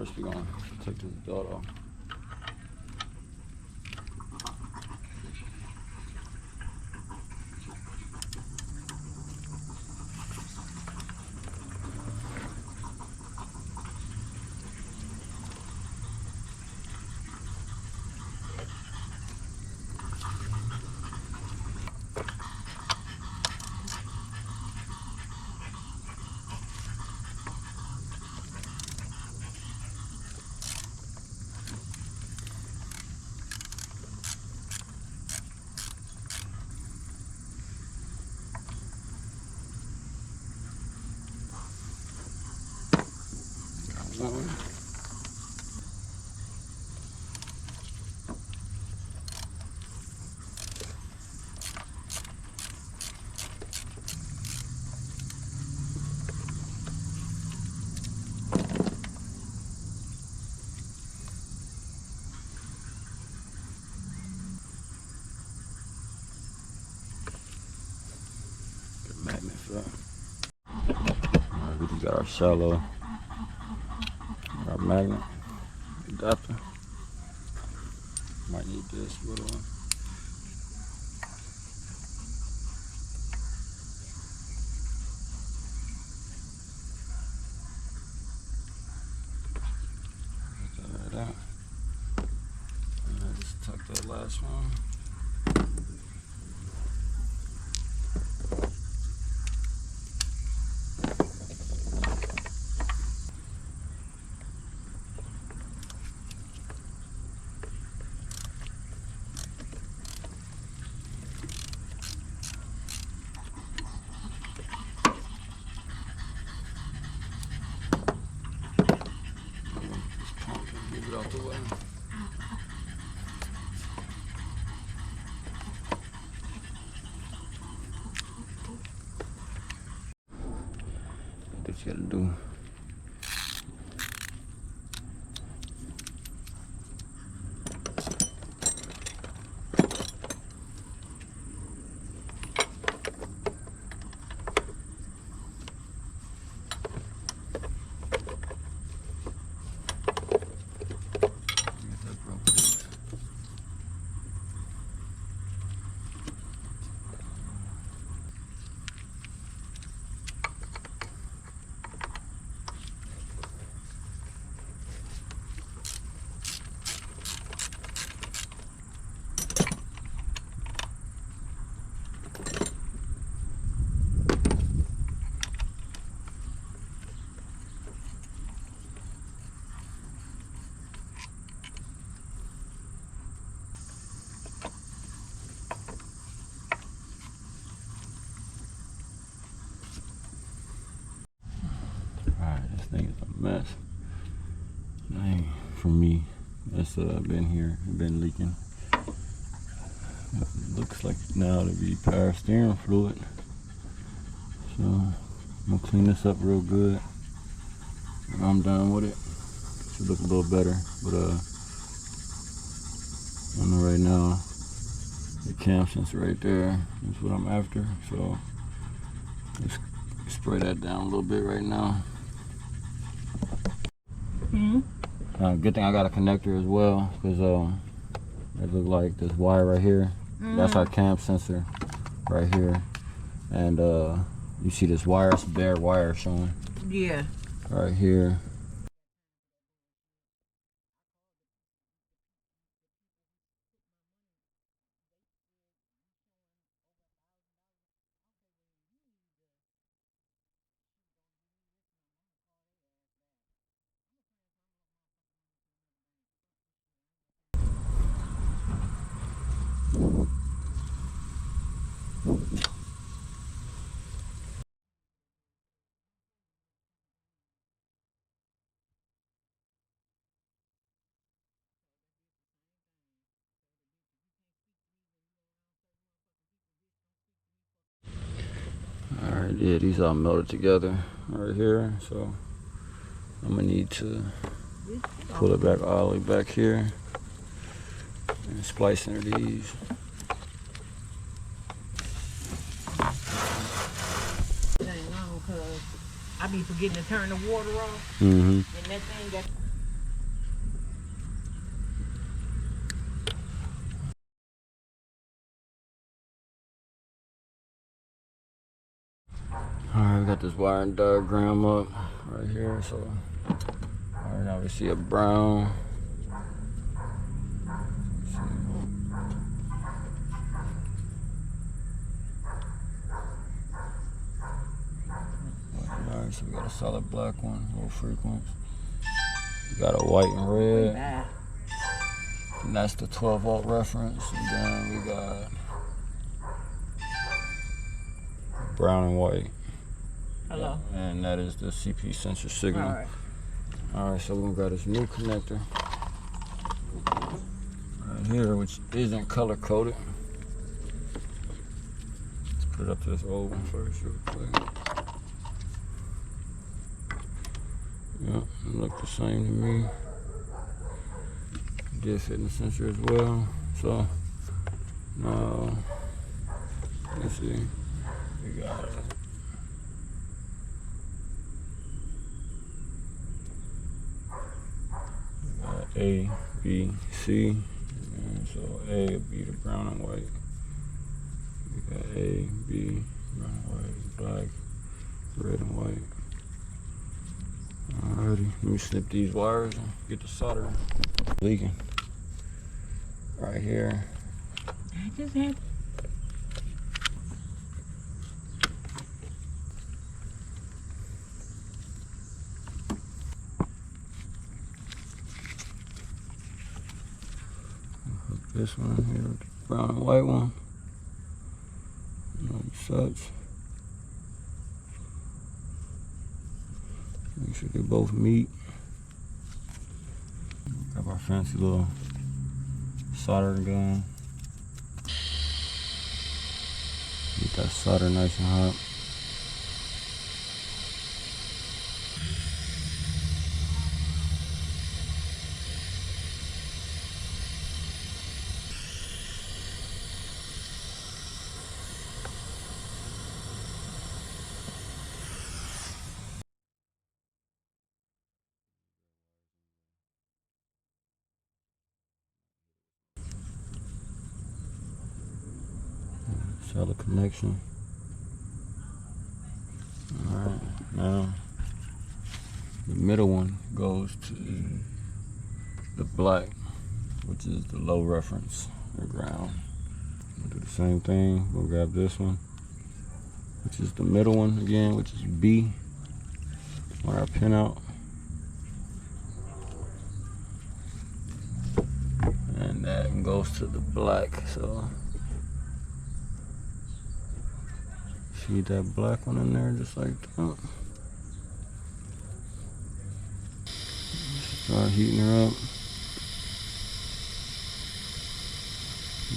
First we're gonna take this dot off. Magnet for that. Alright, we just got our shallow, our magnet adapter. Might need this, but get that out. And I just tuck that last one. Move it out the way. What you gotta do. This thing is a mess. Dang, for me, it's been here, been leaking. It looks like now to be power steering fluid. So I'm gonna clean this up real good. And I'm done with it. Should look a little better, but I know right now the cam sensor right there is what I'm after. So let's spray that down a little bit right now. Good thing I got a connector as well, because it look like this wire right here. That's our cam sensor right here, and you see this wire, it's bare wire showing. Yeah. Right here. Alright, yeah, these all melted together right here, so I'm gonna need to pull it back all the way back here and splice into these. It ain't long, cause I be forgetting to turn the water off, Mm-hmm. and that thing got. got this wiring diagram up right here. So right now we see a brown. Alright, so we got a solid black one, low frequency. We got a white and red. And that's the 12 volt reference. And then we got brown and white. Hello. And that is the CP sensor signal. Alright, so we're gonna grab this new connector right here, which isn't color coded. Let's put it up to this old one first real quick. Yep, it look the same to me. Did fit in the sensor as well. So now let's see. We got A, B, C. And so A would be the brown and white. We got A, B, brown and white, black, red and white. Alrighty, let me snip these wires and get the solder leaking. Right here. I just had. Hook this one here with the brown and white one. Like such. Make sure they both meet. Grab our fancy little soldering gun. Get that solder nice and hot. Solid connection. Alright, now the middle one goes to the black, which is the low reference, the ground. We'll do the same thing. We'll grab this one, which is the middle one again, which is B on our pinout. And that goes to the black, so feed that black one in there just like that. Start heating her up.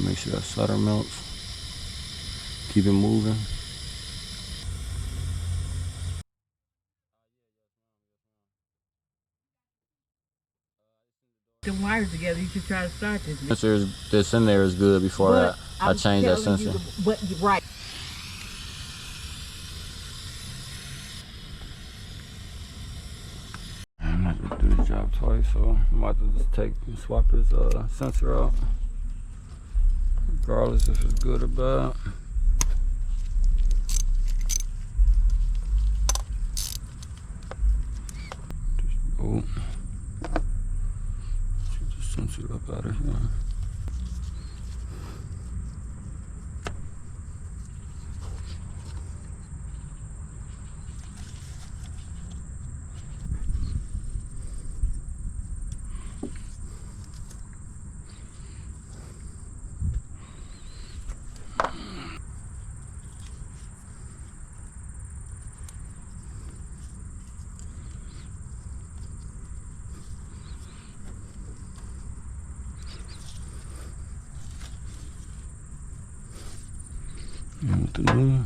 Make sure that solder melts. Keep it moving. The wires together, you should try to start this. Sensor that's in there is good before I change that sensor. Right. I'm not gonna do this job twice, so I'm about to just take and swap this sensor out, regardless if it's good or bad. Just bolt. Get the sensor up out of here. And with the new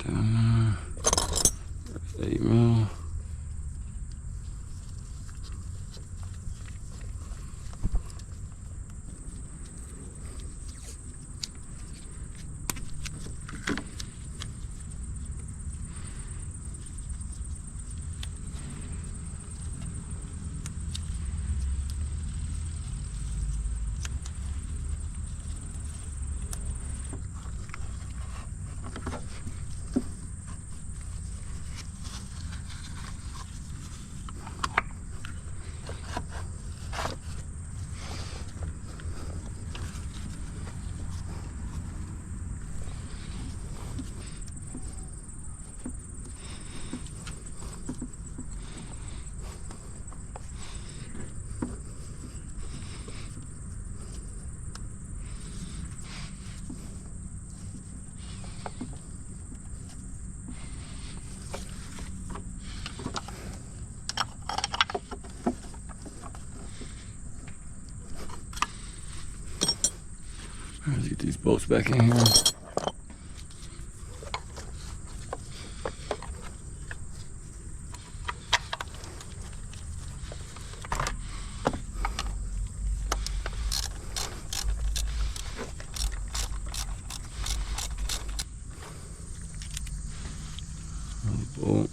down there, that's 8 mil. Let's get these bolts back in here. Bolt.